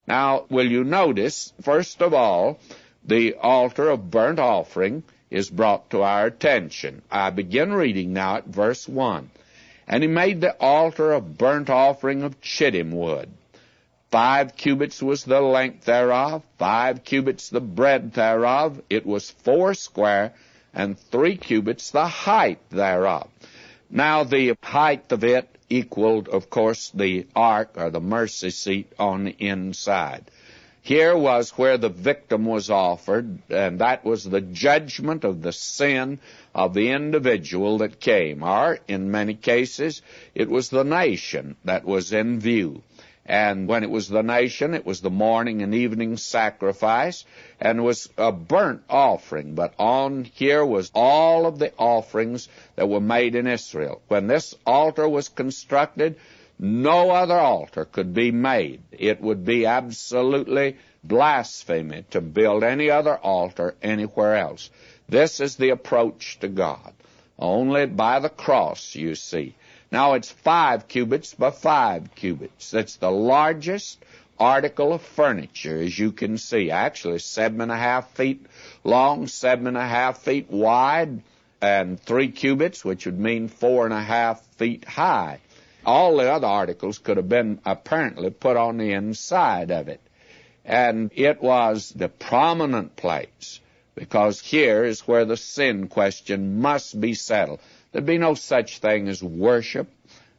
Now, will you notice, first of all, the altar of burnt offering is brought to our attention. I begin reading now at verse 1. And he made the altar of burnt offering of shittim wood. 5 cubits was the length thereof, 5 cubits the breadth thereof. It was 4 square, and 3 cubits the height thereof. Now the height of it equaled, of course, the ark or the mercy seat on the inside. Here was where the victim was offered, and that was the judgment of the sin of the individual that came. Or, in many cases, it was the nation that was in view. And when it was the nation, it was the morning and evening sacrifice, and was a burnt offering. But on here was all of the offerings that were made in Israel. When this altar was constructed, no other altar could be made. It would be absolutely blasphemy to build any other altar anywhere else. This is the approach to God. Only by the cross, you see. Now it's 5 cubits by 5 cubits. That's the largest article of furniture, as you can see. Actually, 7.5 feet long, 7.5 feet wide, and 3 cubits, which would mean 4.5 feet high. All the other articles could have been apparently put on the inside of it. And it was the prominent place, because here is where the sin question must be settled. There'd be no such thing as worship,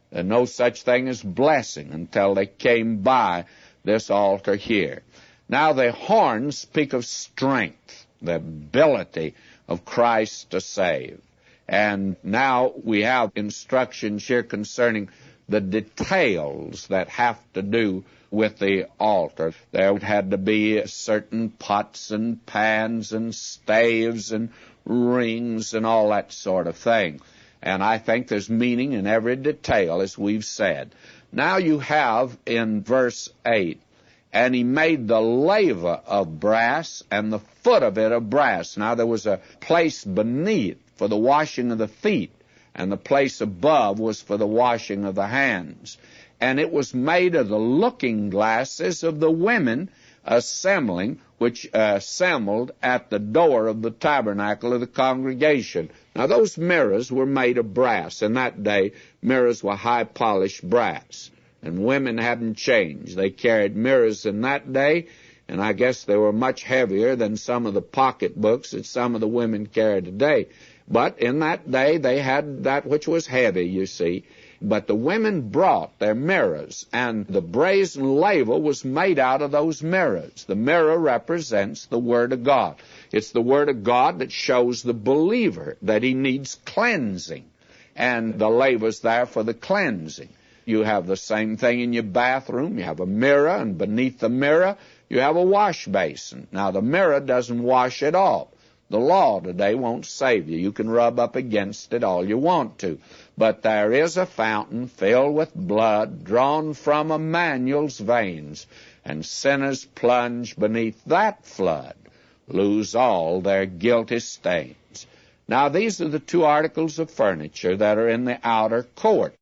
and no such thing as blessing until they came by this altar here. Now the horns speak of strength, the ability of Christ to save. And now we have instructions here concerning the details that have to do with the altar. There had to be certain pots and pans and staves and rings and all that sort of thing. And I think there's meaning in every detail, as we've said. Now you have in verse 8, and he made the laver of brass and the foot of it of brass. Now there was a place beneath for the washing of the feet, and the place above was for the washing of the hands. And it was made of the looking glasses of the women assembling, which assembled at the door of the tabernacle of the congregation. Now those mirrors were made of brass. In that day, mirrors were high-polished brass. And women hadn't changed. They carried mirrors in that day, and I guess they were much heavier than some of the pocketbooks that some of the women carry today. But in that day, they had that which was heavy, you see. But the women brought their mirrors, and the brazen laver was made out of those mirrors. The mirror represents the Word of God. It's the Word of God that shows the believer that he needs cleansing, and the laver's there for the cleansing. You have the same thing in your bathroom. You have a mirror, and beneath the mirror, you have a wash basin. Now, the mirror doesn't wash it off. The law today won't save you. You can rub up against it all you want to. But there is a fountain filled with blood drawn from Emmanuel's veins, and sinners plunge beneath that flood, lose all their guilty stains. Now these are the 2 articles of furniture that are in the outer court.